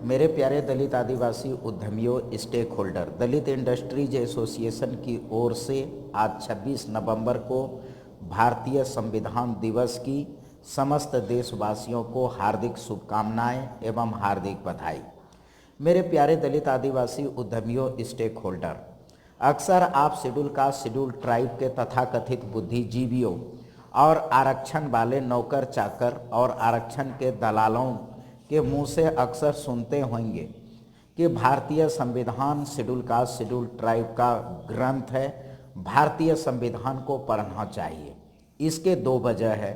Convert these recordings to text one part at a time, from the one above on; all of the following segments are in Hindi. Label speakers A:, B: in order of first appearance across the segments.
A: मेरे प्यारे दलित आदिवासी उद्यमियों, स्टेक होल्डर, दलित इंडस्ट्रीज एसोसिएशन की ओर से आज 26 नवंबर को भारतीय संविधान दिवस की समस्त देशवासियों को हार्दिक शुभकामनाएं एवं हार्दिक बधाई। मेरे प्यारे दलित आदिवासी उद्यमियों, स्टेक होल्डर, अक्सर आप शेड्यूल कास्ट, शेड्यूल ट्राइब के तथाकथित बुद्धिजीवियों और आरक्षण वाले नौकर चाकर और आरक्षण के दलालों के मुंह से अक्सर सुनते होंगे कि भारतीय संविधान शेड्यूल कास्ट, शेड्यूल ट्राइब का ग्रंथ है, भारतीय संविधान को पढ़ना चाहिए। इसके दो वजह है।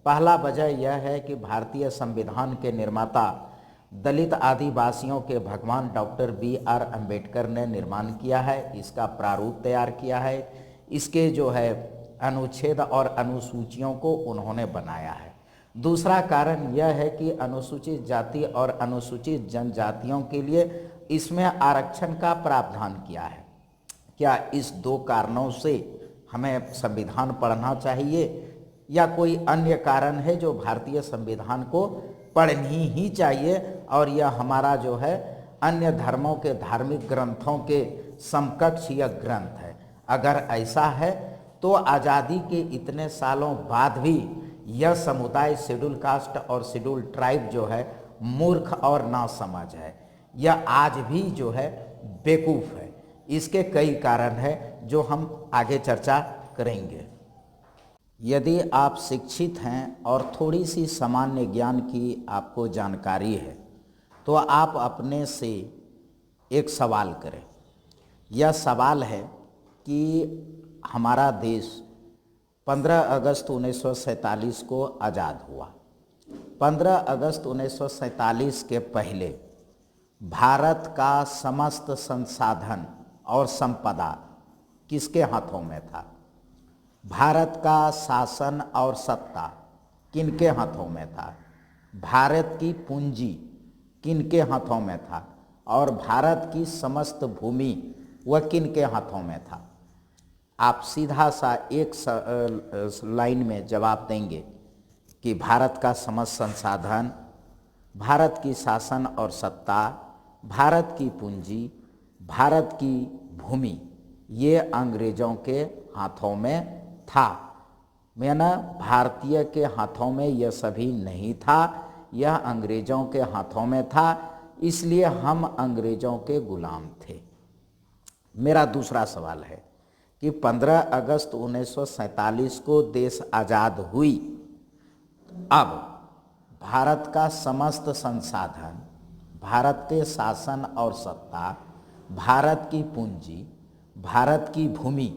A: पहला वजह यह है कि भारतीय संविधान के निर्माता दलित आदिवासियों के भगवान डॉक्टर B.R. अम्बेडकर ने निर्माण किया है, इसका प्रारूप तैयार किया है, इसके जो है अनुच्छेद और अनुसूचियों को उन्होंने बनाया है। दूसरा कारण यह है कि अनुसूचित जाति और अनुसूचित जनजातियों के लिए इसमें आरक्षण का प्रावधान किया है। क्या इस दो कारणों से हमें संविधान पढ़ना चाहिए या कोई अन्य कारण है जो भारतीय संविधान को पढ़नी ही चाहिए और यह हमारा जो है अन्य धर्मों के धार्मिक ग्रंथों के समकक्ष यह ग्रंथ है? अगर ऐसा है तो आज़ादी के इतने सालों बाद भी यह समुदाय शेड्यूल कास्ट और शेड्यूल ट्राइब जो है मूर्ख और नासमझ है, यह आज भी जो है बेवकूफ़ है। इसके कई कारण हैं जो हम आगे चर्चा करेंगे। यदि आप शिक्षित हैं और थोड़ी सी सामान्य ज्ञान की आपको जानकारी है तो आप अपने से एक सवाल करें। यह सवाल है कि हमारा देश 15 अगस्त 1947 को आज़ाद हुआ। 15 अगस्त 1947 के पहले भारत का समस्त संसाधन और संपदा किसके हाथों में था? भारत का शासन और सत्ता किनके हाथों में था? भारत की पूंजी किनके हाथों में था? और भारत की समस्त भूमि वह किनके हाथों में था? आप सीधा सा एक लाइन में जवाब देंगे कि भारत का समस्त संसाधन, भारत की शासन और सत्ता, भारत की पूंजी, भारत की भूमि, ये अंग्रेज़ों के हाथों में था। मैंने भारतीय के हाथों में यह सभी नहीं था, यह अंग्रेज़ों के हाथों में था, इसलिए हम अंग्रेज़ों के गुलाम थे। मेरा दूसरा सवाल है कि 15 अगस्त 1947 को देश आज़ाद हुई, अब भारत का समस्त संसाधन, भारत के शासन और सत्ता, भारत की पूंजी, भारत की भूमि,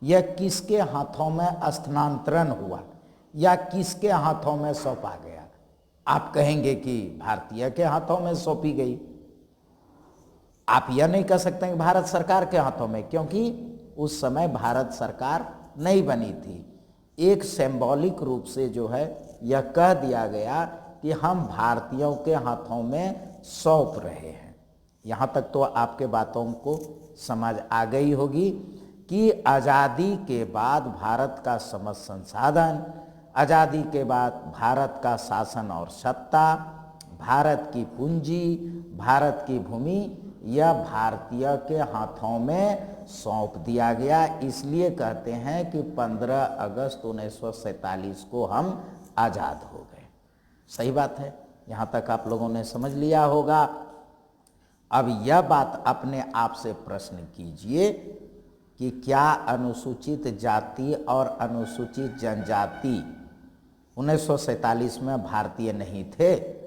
A: यह किसके हाथों में स्थानांतरण हुआ या किसके हाथों में सौंपा गया? आप कहेंगे कि भारतीय के हाथों में सौंपी गई। आप यह नहीं कह सकते कि भारत सरकार के हाथों में, क्योंकि उस समय भारत सरकार नहीं बनी थी। एक सिंबॉलिक रूप से जो है यह कह दिया गया कि हम भारतीयों के हाथों में सौंप रहे हैं। यहाँ तक तो आपके बातों को समझ आ गई होगी कि आज़ादी के बाद भारत का समस्त संसाधन, आज़ादी के बाद भारत का शासन और सत्ता, भारत की पूंजी, भारत की भूमि, यह भारतीय के हाथों में सौंप दिया गया। इसलिए कहते हैं कि 15 अगस्त 1947 को हम आज़ाद हो गए। सही बात है, यहाँ तक आप लोगों ने समझ लिया होगा। अब यह बात अपने आप से प्रश्न कीजिए कि क्या अनुसूचित जाति और अनुसूचित जनजाति 1947 में भारतीय नहीं थे?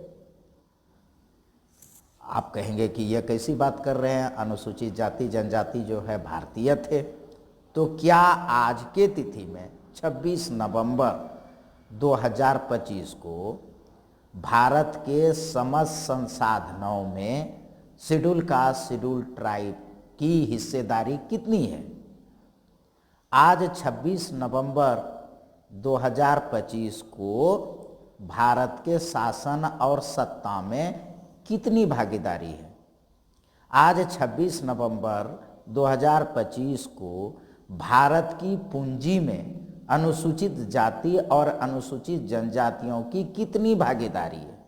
A: आप कहेंगे कि यह कैसी बात कर रहे हैं, अनुसूचित जाति जनजाति जो है भारतीय थे। तो क्या आज के तिथि में 26 नवंबर 2025 को भारत के समस्त संसाधनों में शेड्यूल कास्ट, शेड्यूल ट्राइब की हिस्सेदारी कितनी है? आज 26 नवंबर 2025 को भारत के शासन और सत्ता में कितनी भागीदारी है? आज 26 नवंबर 2025 को भारत की पूंजी में अनुसूचित जाति और अनुसूचित जनजातियों की कितनी भागीदारी है?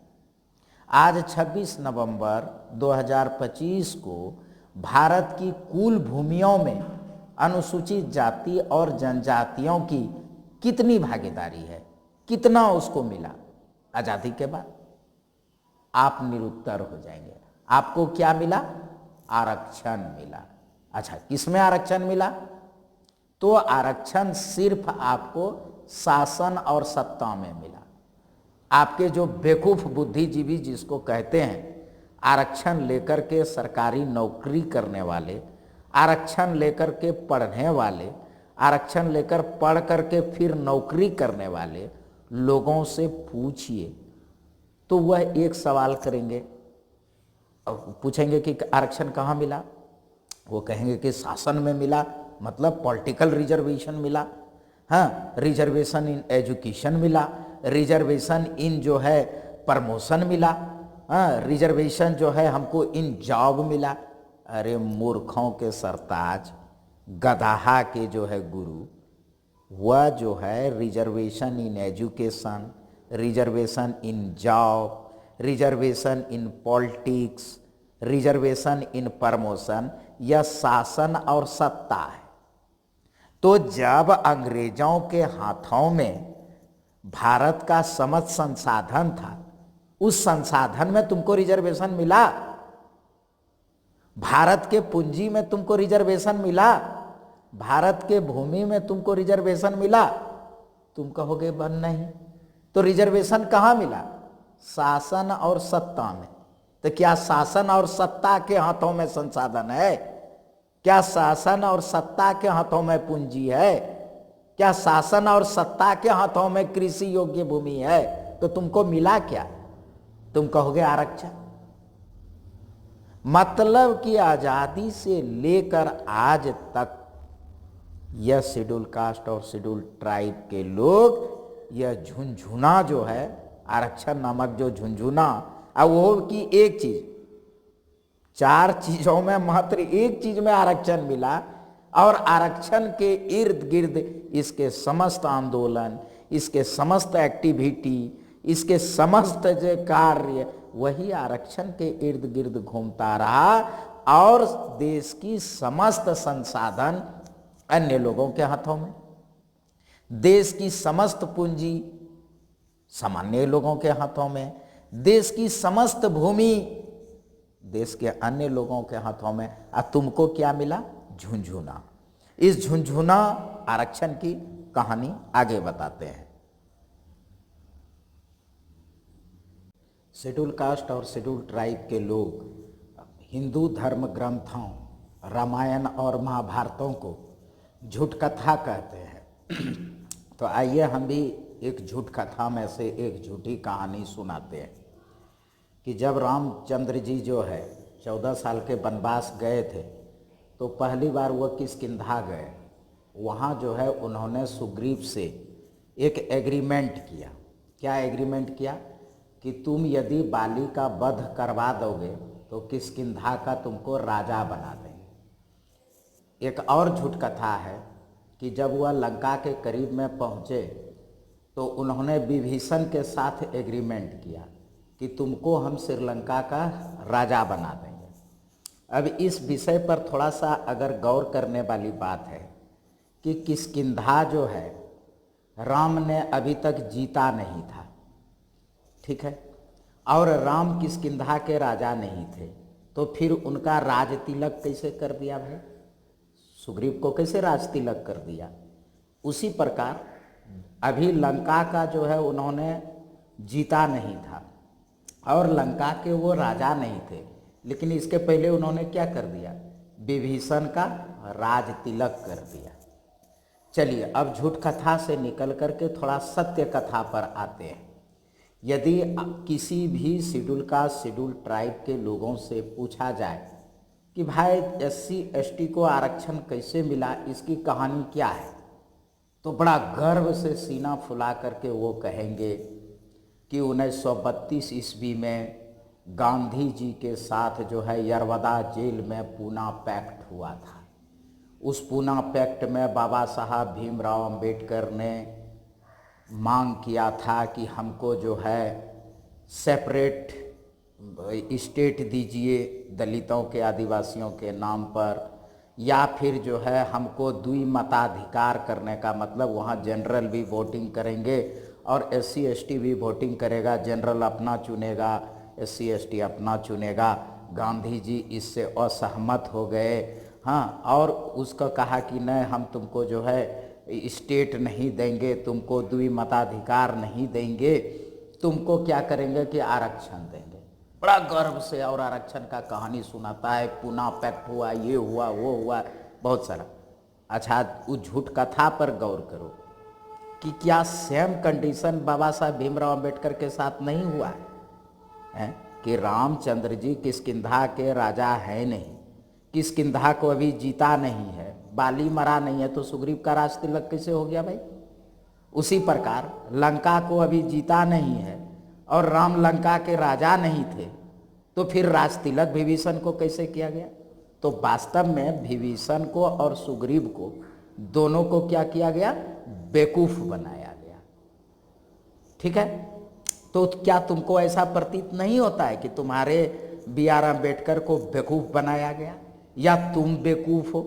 A: आज 26 नवंबर 2025 को भारत की कुल भूमियों में अनुसूचित जाति और जनजातियों की कितनी भागीदारी है, कितना उसको मिला आज़ादी के बाद? आप निरुत्तर हो जाएंगे। आपको क्या मिला? आरक्षण मिला। अच्छा, किसमें आरक्षण मिला? तो आरक्षण सिर्फ आपको शासन और सत्ता में मिला। आपके जो बेवकूफ बुद्धिजीवी जिसको कहते हैं, आरक्षण लेकर के सरकारी नौकरी करने वाले, आरक्षण लेकर के पढ़ने वाले, आरक्षण लेकर पढ़ करके फिर नौकरी करने वाले लोगों से पूछिए तो वह एक सवाल करेंगे और पूछेंगे कि आरक्षण कहाँ मिला? वो कहेंगे कि शासन में मिला, मतलब पॉलिटिकल रिजर्वेशन मिला। हाँ, रिजर्वेशन इन एजुकेशन मिला, रिजर्वेशन इन जो है प्रमोशन मिला, हाँ, रिजर्वेशन जो है हमको इन जॉब मिला। अरे मूर्खों के सरताज, गधाहा के जो है गुरु, वह जो है reservation in education, reservation in job, reservation in politics, reservation in promotion, यह शासन और सत्ता है। तो जब अंग्रेजों के हाथों में भारत का समस्त संसाधन था, उस संसाधन में तुमको रिजर्वेशन मिला? भारत के पूंजी में तुमको रिजर्वेशन मिला? भारत के भूमि में तुमको रिजर्वेशन मिला? तुम कहोगे बन नहीं। तो रिजर्वेशन कहाँ मिला? शासन और सत्ता में। तो क्या शासन और सत्ता के हाथों में संसाधन है? क्या शासन और सत्ता के हाथों में पूंजी है? क्या शासन और सत्ता के हाथों में कृषि योग्य भूमि है? तो तुमको मिला क्या? तुम कहोगे आरक्षण। मतलब कि आजादी से लेकर आज तक यह शेड्यूल कास्ट और शेड्यूल ट्राइब के लोग यह झुंझुना जो है, आरक्षण नामक जो झुंझुना, अब वो की एक चीज, 4 चीजों में मात्र एक चीज में आरक्षण मिला और आरक्षण के इर्द गिर्द इसके समस्त आंदोलन, इसके समस्त एक्टिविटी, इसके समस्त जो कार्य वही आरक्षण के इर्द गिर्द घूमता रहा और देश की समस्त संसाधन अन्य लोगों के हाथों में, देश की समस्त पूंजी सामान्य लोगों के हाथों में, देश की समस्त भूमि देश के अन्य लोगों के हाथों में। और तुमको क्या मिला? झुंझुना। इस झुंझुना आरक्षण की कहानी आगे बताते हैं। शेड्यूल कास्ट और शेड्यूल ट्राइब के लोग हिंदू धर्म ग्रंथों रामायण और महाभारतों को झूठ कथा कहते हैं। तो आइए हम भी एक झूठ कथा में से एक झूठी कहानी सुनाते हैं कि जब रामचंद्र जी जो है 14 साल के वनवास गए थे तो पहली बार वह किष्किंधा गए। वहाँ जो है उन्होंने सुग्रीव से एक एग्रीमेंट किया। क्या एग्रीमेंट किया? कि तुम यदि बाली का वध करवा दोगे तो किष्किंधा का तुमको राजा बना देंगे। एक और झूठ कथा है कि जब वह लंका के करीब में पहुँचे तो उन्होंने विभीषण के साथ एग्रीमेंट किया कि तुमको हम श्रीलंका का राजा बना देंगे। अब इस विषय पर थोड़ा सा अगर गौर करने वाली बात है कि किष्किंधा जो है राम ने अभी तक जीता नहीं था, ठीक है, और राम किष्किंधा के राजा नहीं थे, तो फिर उनका राज तिलक कैसे कर दिया भाई? सुग्रीव को कैसे राज तिलक कर दिया? उसी प्रकार अभी लंका का जो है उन्होंने जीता नहीं था और लंका के वो राजा नहीं थे, लेकिन इसके पहले उन्होंने क्या कर दिया? विभीषण का राज तिलक कर दिया। चलिए अब झूठ कथा से निकल करके थोड़ा सत्य कथा पर आते हैं। यदि किसी भी शेड्यूल कास्ट शेड्यूल ट्राइब के लोगों से पूछा जाए कि भाई SC ST को आरक्षण कैसे मिला, इसकी कहानी क्या है, तो बड़ा गर्व से सीना फुला करके वो कहेंगे कि 1932 ईस्वी में गांधी जी के साथ जो है यरवदा जेल में पूना पैक्ट हुआ था। उस पूना पैक्ट में बाबा साहब भीमराव अंबेडकर ने मांग किया था कि हमको जो है सेपरेट स्टेट दीजिए दलितों के आदिवासियों के नाम पर, या फिर जो है हमको द्विमताधिकार करने का मतलब वहाँ जनरल भी वोटिंग करेंगे और SC ST भी वोटिंग करेगा, जनरल अपना चुनेगा, SC ST अपना चुनेगा। गांधी जी इससे असहमत हो गए। हाँ, और उसको कहा कि नहीं, हम तुमको जो है स्टेट नहीं देंगे, तुमको द्विमताधिकार नहीं देंगे, तुमको क्या करेंगे कि आरक्षण देंगे। बड़ा गर्व से और आरक्षण का कहानी सुनाता है, पुणे पैक्ट हुआ, ये हुआ, वो हुआ, बहुत सारा। अच्छा, उस झूठ कथा पर गौर करो कि क्या सेम कंडीशन बाबा साहब भीमराव अंबेडकर के साथ नहीं हुआ है कि रामचंद्र जी किष्किंधा के राजा है नहीं, किष्किंधा को अभी जीता नहीं है, बाली मरा नहीं है, तो सुग्रीव का राज तिलक कैसे हो गया भाई? उसी प्रकार लंका को अभी जीता नहीं है और राम लंका के राजा नहीं थे, तो फिर राज तिलक विभीषण को कैसे किया गया? तो वास्तव में विभीषण को और सुग्रीव को दोनों को क्या किया गया? बेवकूफ बनाया गया। ठीक है, तो क्या तुमको ऐसा प्रतीत नहीं होता है कि तुम्हारे BR अम्बेडकर को बेवकूफ बनाया गया या तुम बेवकूफ हो?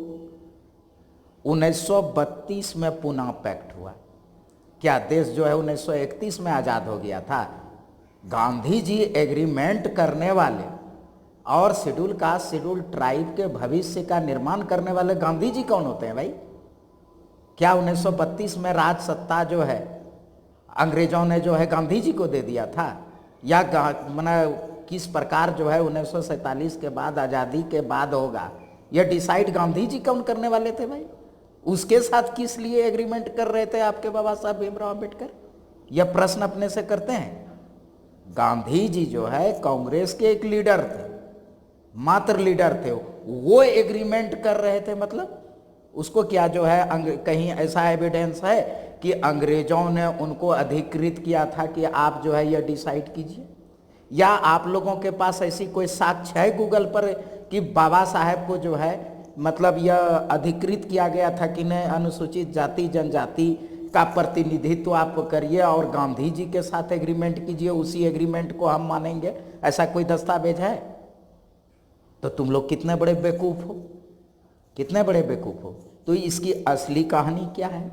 A: 1932 में पुणे पैक्ट हुआ। क्या देश जो है 1931 में आज़ाद हो गया था? गांधी जी एग्रीमेंट करने वाले और शेड्यूल कास्ट शेड्यूल ट्राइब के भविष्य का निर्माण करने वाले गांधी जी कौन होते हैं भाई? क्या 1932 में राज सत्ता जो है अंग्रेजों ने जो है गांधी जी को दे दिया था? या माना किस प्रकार जो है 1947 के बाद आज़ादी के बाद होगा, यह डिसाइड गांधी जी कौन करने वाले थे भाई? उसके साथ किस लिए एग्रीमेंट कर रहे थे आपके बाबा साहब भीमराव अंबेडकर? यह प्रश्न अपने से करते हैं। गांधी जी जो है कांग्रेस के एक लीडर थे, मात्र लीडर थे, वो एग्रीमेंट कर रहे थे, मतलब उसको क्या जो है कहीं ऐसा एविडेंस है कि अंग्रेजों ने उनको अधिकृत किया था कि आप जो है यह डिसाइड कीजिए? या आप लोगों के पास ऐसी कोई साक्ष्य है गूगल पर कि बाबा साहेब को जो है मतलब यह अधिकृत किया गया था कि नहीं, अनुसूचित जाति जनजाति का प्रतिनिधित्व आप करिए और गांधी जी के साथ एग्रीमेंट कीजिए, उसी एग्रीमेंट को हम मानेंगे, ऐसा कोई दस्तावेज है? तो तुम लोग कितने बड़े बेवकूफ हो, कितने बड़े बेवकूफ हो। तो इसकी असली कहानी क्या है?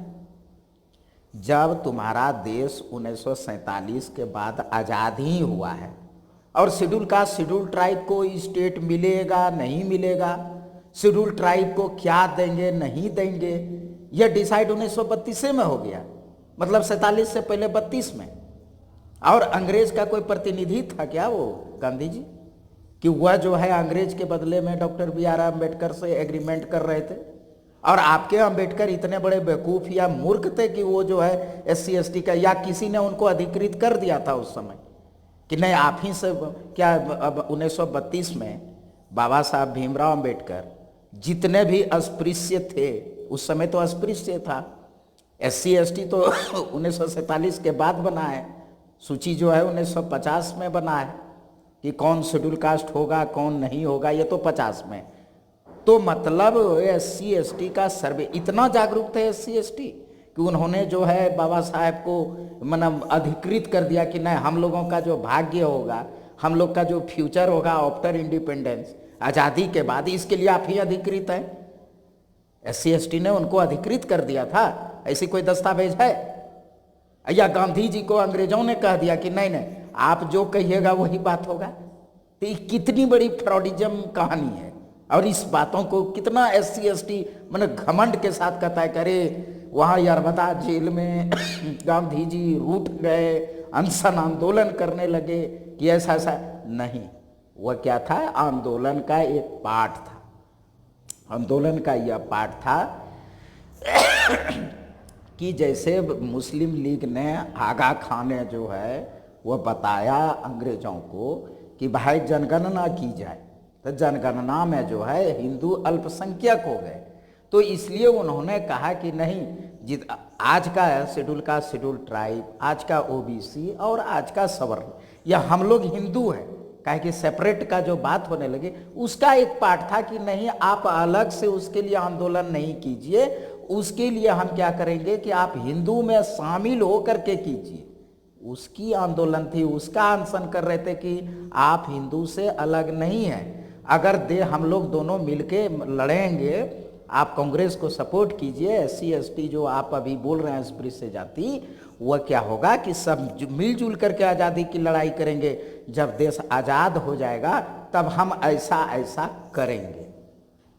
A: जब तुम्हारा देश 1947 के बाद आज़ाद ही हुआ है और शेड्यूल कास्ट शेड्यूल ट्राइब को स्टेट मिलेगा नहीं मिलेगा, शेड्यूल ट्राइब को क्या देंगे नहीं देंगे, यह डिसाइड 1932 में हो गया, मतलब 47 से पहले 32 में। और अंग्रेज का कोई प्रतिनिधि था क्या वो गांधी जी, कि वह जो है अंग्रेज के बदले में डॉक्टर BR अम्बेडकर से एग्रीमेंट कर रहे थे? और आपके अम्बेडकर इतने बड़े बेवकूफ़ या मूर्ख थे कि वो जो है SC ST का, या किसी ने उनको अधिकृत कर दिया था उस समय कि नहीं आप ही से क्या? अब 1932 में बाबा साहब भीमराव अम्बेडकर जितने भी अस्पृश्य थे, उस समय तो अस्पृश्य था, SC ST तो 1947 के बाद बना है, सूची जो है 1950 में बना है कि कौन शेड्यूल कास्ट होगा कौन नहीं होगा, ये तो 50 में। तो मतलब SC ST का सर्वे, इतना जागरूक थे SC ST कि उन्होंने जो है बाबा साहेब को मतलब अधिकृत कर दिया कि नहीं, हम लोगों का जो भाग्य होगा, हम लोग का जो फ्यूचर होगा आफ्टर इंडिपेंडेंस, आज़ादी के बाद, इसके लिए आप ही अधिकृत हैं। SC ST ने उनको अधिकृत कर दिया था, ऐसी कोई दस्तावेज है? या गांधी जी को अंग्रेजों ने कह दिया कि नहीं नहीं आप जो कहिएगा वही बात होगा? तो ये कितनी बड़ी फ्रॉडिज्म कहानी है। और इस बातों को कितना SC ST मतलब घमंड के साथ कहता है, करे वहाँ यरबदा जेल में गांधी जी रूठ गए, अनशन आंदोलन करने लगे कि ऐसा ऐसा नहीं। वह क्या था? आंदोलन का एक पार्ट था, आंदोलन का यह पार्ट था कि जैसे मुस्लिम लीग ने आगा खान ने जो है वह बताया अंग्रेजों को कि भाई जनगणना की जाए, तो जनगणना में जो है हिंदू अल्पसंख्यक हो गए, तो इसलिए उन्होंने कहा कि नहीं, आज का शेड्यूल कास्ट शेड्यूल ट्राइब, आज का OBC और आज का सवर्ण, यह हम लोग हिंदू हैं, काहे कि सेपरेट का जो बात होने लगे उसका एक पार्ट था कि नहीं आप अलग से उसके लिए आंदोलन नहीं कीजिए, उसके लिए हम क्या करेंगे कि आप हिंदू में शामिल होकर के कीजिए। उसकी आंदोलन थी, उसका अनशन कर रहे थे कि आप हिंदू से अलग नहीं हैं। अगर हम लोग दोनों मिलके लड़ेंगे, आप कांग्रेस को सपोर्ट कीजिए, SC ST जो आप अभी बोल रहे हैं स्पृश्य जाति, वह क्या होगा कि सब मिलजुल करके आज़ादी की लड़ाई करेंगे। जब देश आज़ाद हो जाएगा तब हम ऐसा ऐसा करेंगे।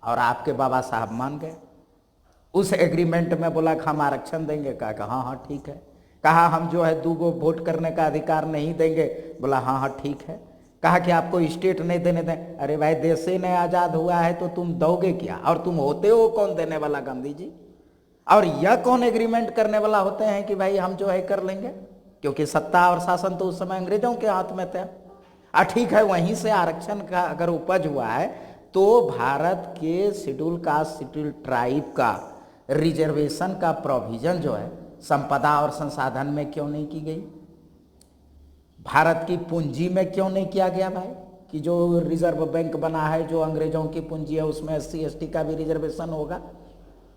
A: और आपके बाबा साहब मान गए। उस एग्रीमेंट में बोला कि हम आरक्षण देंगे, कहा हाँ हाँ ठीक है। कहा हम जो है 2 गो वोट करने का अधिकार नहीं देंगे, बोला हाँ हाँ ठीक है। कहा कि आपको स्टेट नहीं देने दें, अरे भाई देश ही नहीं आज़ाद हुआ है तो तुम दोगे क्या, और तुम होते हो कौन देने वाला गांधी जी, और यह कौन एग्रीमेंट करने वाला होते हैं कि भाई हम जो है कर लेंगे, क्योंकि सत्ता और शासन तो उस समय अंग्रेजों के हाथ में थे। ठीक है, वहीं से आरक्षण का अगर उपज हुआ है तो भारत के शेड्यूल कास्ट शेड्यूल ट्राइब का रिजर्वेशन का प्रोविजन जो है संपदा और संसाधन में क्यों नहीं की गई, भारत की पूंजी में क्यों नहीं किया गया भाई, कि जो रिजर्व बैंक बना है जो अंग्रेजों की पूंजी है उसमें SC ST का भी रिजर्वेशन होगा।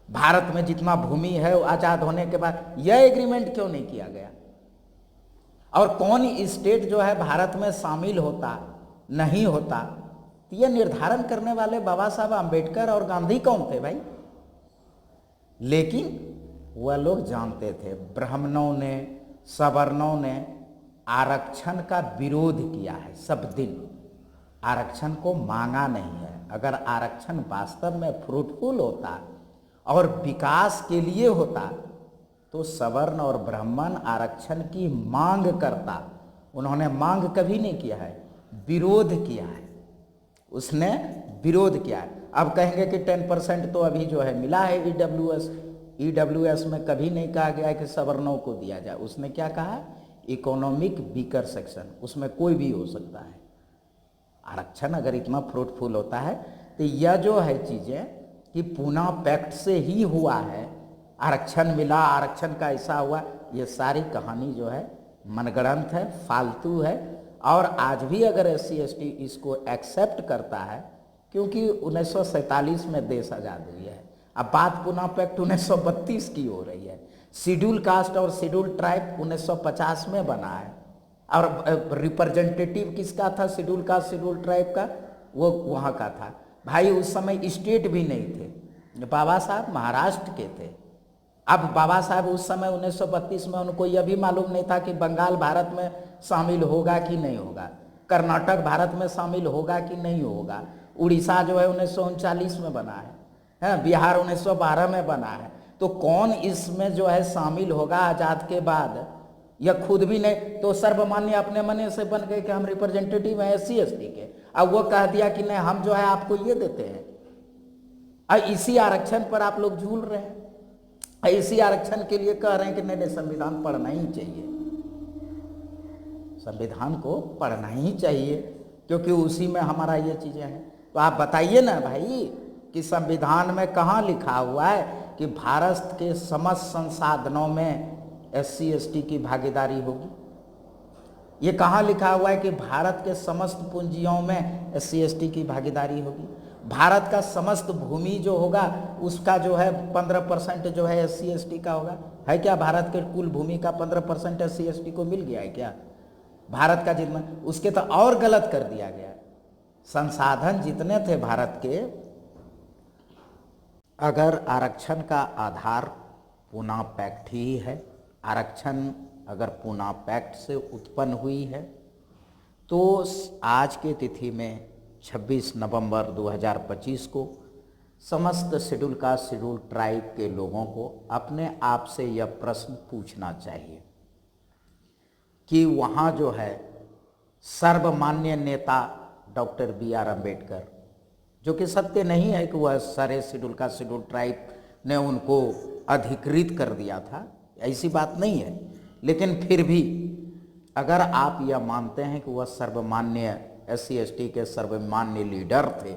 A: भारत में जितना भूमि है आज़ाद होने के बाद यह एग्रीमेंट क्यों नहीं किया गया। और कौन स्टेट जो है भारत में शामिल होता नहीं होता, तो यह निर्धारण करने वाले बाबा साहब अम्बेडकर और गांधी कौन थे भाई। लेकिन वह लोग जानते थे, ब्राह्मणों ने सवर्णों ने आरक्षण का विरोध किया है, सब दिन आरक्षण को मांगा नहीं है। अगर आरक्षण वास्तव में फ्रूटफुल होता और विकास के लिए होता तो सवर्ण और ब्राह्मण आरक्षण की मांग करता। उन्होंने मांग कभी नहीं किया है, विरोध किया है, उसने विरोध किया है। अब कहेंगे कि 10% तो अभी जो है मिला है EWS में कभी नहीं कहा गया है कि सवर्णों को दिया जाए। उसने क्या कहा, इकोनॉमिक वीकर सेक्शन, उसमें कोई भी हो सकता है। आरक्षण अगर इतना फ्रूटफुल होता है तो यह जो है चीज़ें कि पूना पैक्ट से ही हुआ है, आरक्षण मिला, आरक्षण का ऐसा हुआ, ये सारी कहानी जो है मनगढ़ंत है, फालतू है। और आज भी अगर SC ST इसको एक्सेप्ट करता है, क्योंकि 1947 में देश आज़ाद हुई है, अब बात पूना पैक्ट 1932 की हो रही है। शेड्यूल कास्ट और शेड्यूल ट्राइब 1950 में बना है, और रिप्रेजेंटेटिव किसका था शेड्यूल कास्ट शेड्यूल ट्राइब का, वो वहाँ का था भाई। उस समय स्टेट भी नहीं थे, बाबा साहब महाराष्ट्र के थे। अब बाबा साहब उस समय 1932 में उनको यह भी मालूम नहीं था कि बंगाल भारत में शामिल होगा कि नहीं होगा, कर्नाटक भारत में शामिल होगा कि नहीं होगा, उड़ीसा जो है 1939 में बना है, बिहार 1912 में बना है। तो कौन इसमें जो है शामिल होगा आज़ाद के बाद, यह खुद भी नहीं। तो सर्वमान्य अपने मने से बन गए कि हम रिप्रेजेंटेटिव हैं SC ST के। अब वो कह दिया कि नहीं हम जो है आपको ये देते हैं, और इसी आरक्षण पर आप लोग झूल रहे हैं, इसी आरक्षण के लिए कह रहे हैं कि नहीं संविधान पढ़ना ही चाहिए, संविधान को पढ़ना ही चाहिए, क्योंकि उसी में हमारा ये चीज़ें हैं। तो आप बताइए ना भाई कि संविधान में कहाँ लिखा हुआ है कि भारत के समस्त संसाधनों में SC ST की भागीदारी होगी। ये कहाँ लिखा हुआ है कि भारत के समस्त पूंजियों में SC ST की भागीदारी होगी। भारत का समस्त भूमि जो होगा उसका जो है 15% जो है SC ST का होगा। है क्या भारत के कुल भूमि का 15% SC ST को मिल गया है क्या? भारत का जितना, उसके तो और गलत कर दिया गया। संसाधन जितने थे भारत के, अगर आरक्षण का आधार पूना पैक्ट ही है, आरक्षण अगर पूना पैक्ट से उत्पन्न हुई है, तो आज के तिथि में 26 नवंबर 2025 को समस्त शेड्यूल कास्ट शेड्यूल ट्राइब के लोगों को अपने आप से यह प्रश्न पूछना चाहिए कि वहाँ जो है सर्वमान्य नेता डॉक्टर BR अम्बेडकर, जो कि सत्य नहीं है कि वह सारे शेड्यूल कास्ट शेड्यूल ट्राइब ने उनको अधिकृत कर दिया था, ऐसी बात नहीं है। लेकिन फिर भी अगर आप यह मानते हैं कि वह सर्वमान्य SC ST के सर्वमान्य लीडर थे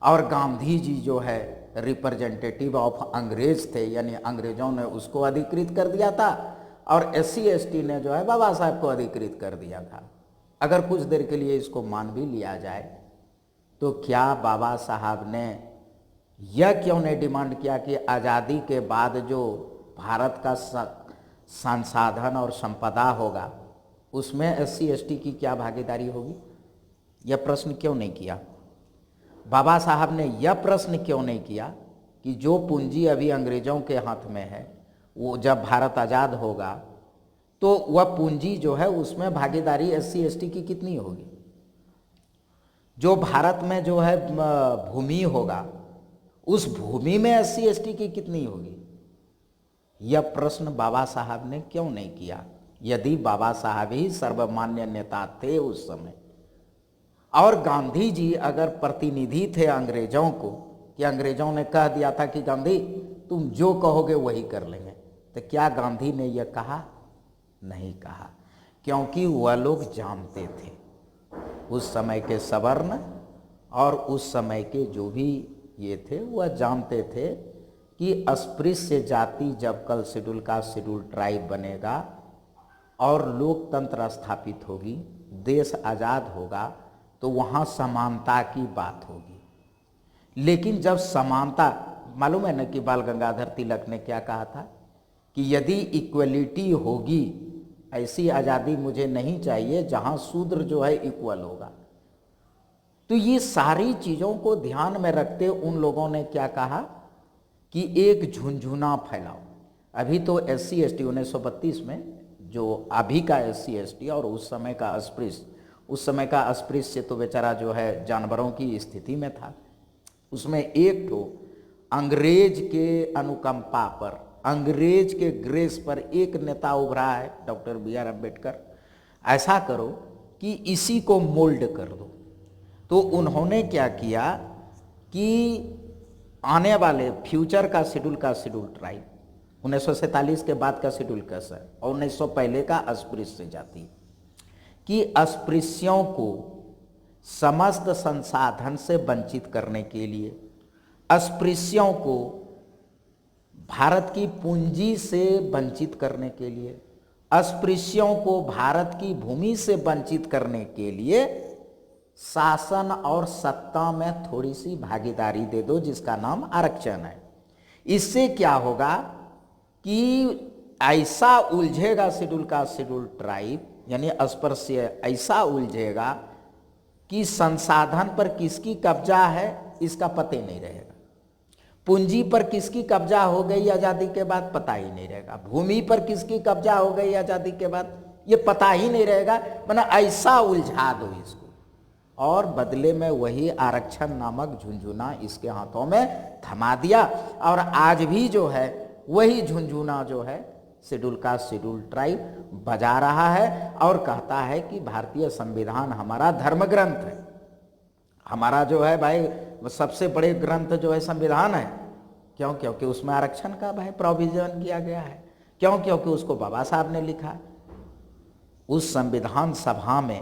A: और गांधी जी जो है रिप्रेजेंटेटिव ऑफ अंग्रेज थे, यानी अंग्रेजों ने उसको अधिकृत कर दिया था और SC ST ने जो है बाबा साहब को अधिकृत कर दिया था, अगर कुछ देर के लिए इसको मान भी लिया जाए, तो क्या बाबा साहब ने यह क्यों नहीं डिमांड किया कि आज़ादी के बाद जो भारत का संसाधन और संपदा होगा उसमें एससी एसटी की क्या भागीदारी होगी? यह प्रश्न क्यों नहीं किया बाबा साहब ने? यह प्रश्न क्यों नहीं किया कि जो पूंजी अभी अंग्रेजों के हाथ में है, वो जब भारत आज़ाद होगा तो वह पूंजी जो है उसमें भागीदारी एससी एसटी की कितनी होगी? जो भारत में जो है भूमि होगा, उस भूमि में एससी एसटी की कितनी होगी? यह प्रश्न बाबा साहब ने क्यों नहीं किया? यदि बाबा साहब ही सर्वमान्य नेता थे उस समय, और गांधी जी अगर प्रतिनिधि थे अंग्रेजों को, कि अंग्रेजों ने कह दिया था कि गांधी तुम जो कहोगे वही कर लेंगे, तो क्या गांधी ने यह कहा? नहीं कहा, क्योंकि वह लोग जानते थे, उस समय के सवर्ण और उस समय के जो भी ये थे वह जानते थे कि अस्पृश्य जाति जब कल शेड्यूल का शेड्यूल ट्राइब बनेगा और लोकतंत्र स्थापित होगी, देश आज़ाद होगा, तो वहाँ समानता की बात होगी। लेकिन जब समानता, मालूम है ना कि बाल गंगाधर तिलक ने क्या कहा था कि यदि इक्वलिटी होगी, ऐसी आज़ादी मुझे नहीं चाहिए जहाँ शूद्र जो है इक्वल होगा। तो ये सारी चीज़ों को ध्यान में रखते उन लोगों ने क्या कहा कि एक झुंझुना फैलाओ। अभी तो एससी एसटी 1932 में जो अभी का एससी एसटी और उस समय का अस्पृश्य, उस समय का अस्पृश्य तो बेचारा जो है जानवरों की स्थिति में था। उसमें एक तो अंग्रेज के अनुकंपा पर, अंग्रेज के ग्रेस पर एक नेता उभरा है, डॉक्टर बी.आर. अम्बेडकर। ऐसा करो कि इसी को मोल्ड कर दो। तो उन्होंने क्या किया कि आने वाले फ्यूचर का शेड्यूल ट्राइब, 1947 के बाद का शेड्यूल कैसा है और 1900 पहले का अस्पृश्य जाति, कि अस्पृश्यों को समस्त संसाधन से वंचित करने के लिए, अस्पृश्यों को भारत की पूंजी से वंचित करने के लिए, अस्पृश्यों को भारत की भूमि से वंचित करने के लिए शासन और सत्ता में थोड़ी सी भागीदारी दे दो, जिसका नाम आरक्षण है। इससे क्या होगा कि ऐसा उलझेगा शेड्यूल का शेड्यूल ट्राइब, यानी अस्पृश्य ऐसा उलझेगा कि संसाधन पर किसकी कब्जा है इसका पता ही नहीं रहेगा, पूंजी पर किसकी कब्जा हो गई आज़ादी के बाद पता ही नहीं रहेगा, भूमि पर किसकी कब्जा हो गई आज़ादी के बाद ये पता ही नहीं रहेगा। माना ऐसा उलझा दो इसको, और बदले में वही आरक्षण नामक झुंझुना इसके हाथों में थमा दिया। और आज भी जो है वही झुंझुना जो है शेड्यूल का शेड्यूल ट्राइब बजा रहा है और कहता है कि भारतीय संविधान हमारा धर्म ग्रंथ है, हमारा जो है भाई सबसे बड़े ग्रंथ जो है संविधान है। क्यों? क्योंकि उसमें आरक्षण का भाई प्रोविजन किया गया है। क्यों? क्योंकि उसको बाबा साहब ने लिखा। उस संविधान सभा में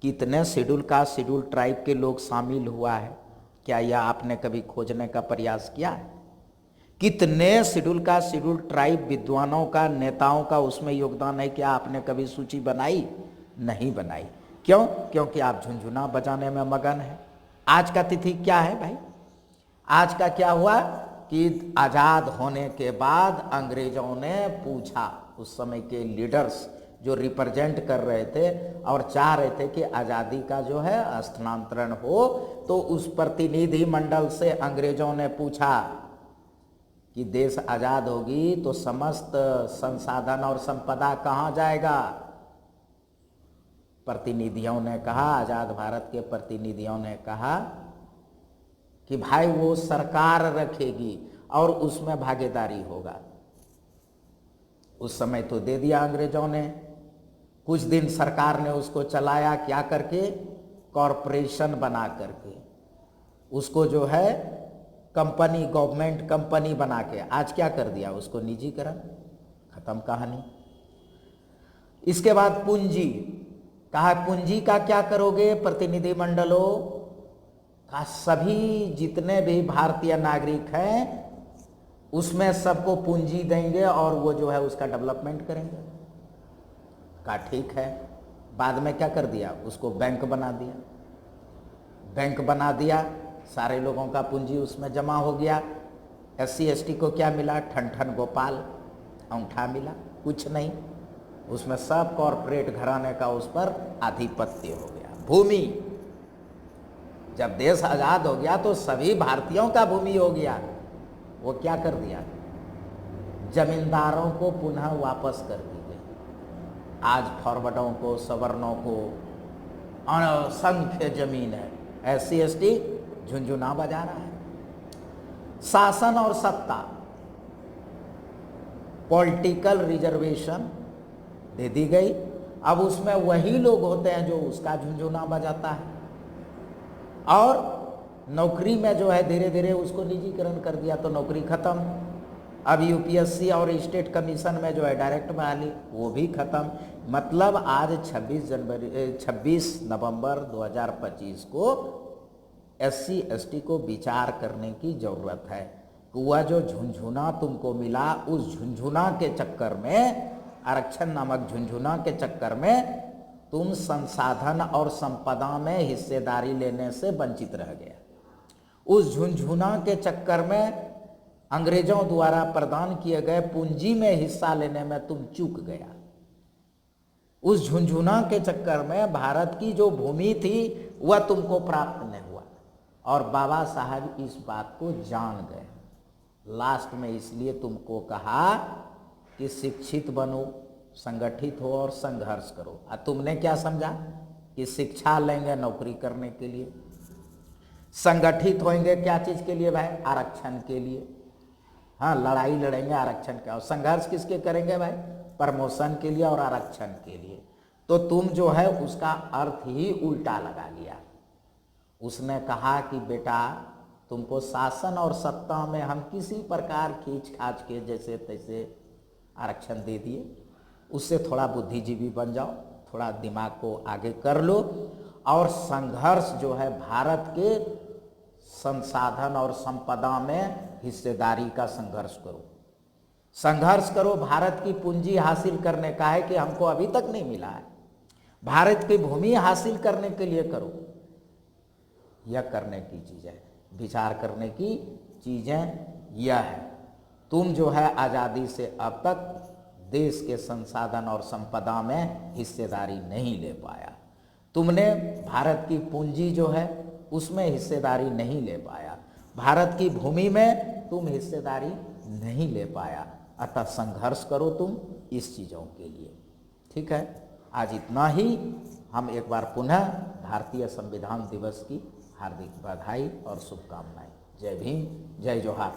A: कितने शेड्यूल का शेड्यूल ट्राइब के लोग शामिल हुआ है, क्या यह आपने कभी खोजने का प्रयास किया है? कितने शेड्यूल का शेड्यूल ट्राइब विद्वानों का, नेताओं का उसमें योगदान है, क्या आपने कभी सूची बनाई? नहीं बनाई। क्यों? क्योंकि आप झुंझुना बजाने में मगन है। आज का तिथि क्या है भाई? आज का क्या हुआ कि आज़ाद होने के बाद अंग्रेजों ने पूछा, उस समय के लीडर्स जो रिप्रेजेंट कर रहे थे और चाह रहे थे कि आज़ादी का जो है स्थानांतरण हो, तो उस प्रतिनिधि मंडल से अंग्रेजों ने पूछा कि देश आज़ाद होगी तो समस्त संसाधन और संपदा कहाँ जाएगा? प्रतिनिधियों ने कहा, आज़ाद भारत के प्रतिनिधियों ने कहा कि भाई वो सरकार रखेगी और उसमें भागीदारी होगा। उस समय तो दे दिया अंग्रेजों ने, कुछ दिन सरकार ने उसको चलाया, क्या करके? कॉरपोरेशन बना करके, उसको जो है कंपनी, गवर्नमेंट कंपनी बना के। आज क्या कर दिया? उसको निजीकरण, खत्म कहानी। इसके बाद पूंजी, कहा पूंजी का क्या करोगे? प्रतिनिधि मंडलों का सभी जितने भी भारतीय नागरिक हैं उसमें सबको पूंजी देंगे और वो जो है उसका डेवलपमेंट करेंगे। कहा ठीक है। बाद में क्या कर दिया? उसको बैंक बना दिया। बैंक बना दिया, सारे लोगों का पूंजी उसमें जमा हो गया। एससी एसटी को क्या मिला? ठन ठन गोपाल, औंठा मिला, कुछ नहीं। उसमें सब कॉरपोरेट घराने का उस पर आधिपत्य हो गया। भूमि, जब देश आज़ाद हो गया तो सभी भारतीयों का भूमि हो गया। वो क्या कर दिया, जमींदारों को पुनः वापस कर दी गई। आज फॉरवर्डों को, सवर्णों को असंख्य जमीन है, SC ST झुंझुना बजा रहा है। शासन और सत्ता, पॉलिटिकल रिजर्वेशन दे दी गई। अब उसमें वही लोग होते हैं जो उसका झुंझुना बजाता है। और नौकरी में जो है धीरे धीरे उसको निजीकरण कर दिया तो नौकरी खत्म। अब UPSC और स्टेट कमीशन में जो है डायरेक्ट बहाली, वो भी खत्म। मतलब आज 26 नवंबर 2025 को SC ST को विचार करने की जरूरत है। वह जो झुंझुना तुमको मिला, उस झुंझुना के चक्कर में, आरक्षण नामक झुंझुना के चक्कर में तुम संसाधन और संपदा में हिस्सेदारी लेने से वंचित रह गया। उस झुंझुना के चक्कर में अंग्रेजों द्वारा प्रदान किए गए पूंजी में हिस्सा लेने में तुम चूक गया। उस झुंझुना के चक्कर में भारत की जो भूमि थी वह तुमको प्राप्त नहीं हुआ। और बाबा साहब इस बात को जान गए। लास्ट में इसलिए तुमको कहा कि शिक्षित बनो, संगठित हो और संघर्ष करो। तुमने क्या समझा कि शिक्षा लेंगे नौकरी करने के लिए, संगठित होंगे क्या चीज के लिए भाई, आरक्षण के लिए। हाँ, लड़ाई लड़ेंगे आरक्षण का, और संघर्ष किसके करेंगे भाई, प्रमोशन के लिए और आरक्षण के लिए। तो तुम जो है उसका अर्थ ही उल्टा लगा लिया। उसने कहा कि बेटा तुमको शासन और सत्ता में हम किसी प्रकार खींच खाच के जैसे तैसे आरक्षण दे दिए, उससे थोड़ा बुद्धिजीवी बन जाओ, थोड़ा दिमाग को आगे कर लो और संघर्ष जो है भारत के संसाधन और संपदा में हिस्सेदारी का संघर्ष करो। संघर्ष करो, भारत की पूंजी हासिल करने का है कि हमको अभी तक नहीं मिला है, भारत की भूमि हासिल करने के लिए करो। यह करने की चीज़ें, विचार करने की चीज़ें यह है। तुम जो है आज़ादी से अब तक देश के संसाधन और संपदा में हिस्सेदारी नहीं ले पाया। तुमने भारत की पूंजी जो है उसमें हिस्सेदारी नहीं ले पाया, भारत की भूमि में तुम हिस्सेदारी नहीं ले पाया। अतः संघर्ष करो तुम इस चीज़ों के लिए। ठीक है, आज इतना ही। हम एक बार पुनः भारतीय संविधान दिवस की हार्दिक बधाई और शुभकामनाएं। जय भीम, जय जोहार।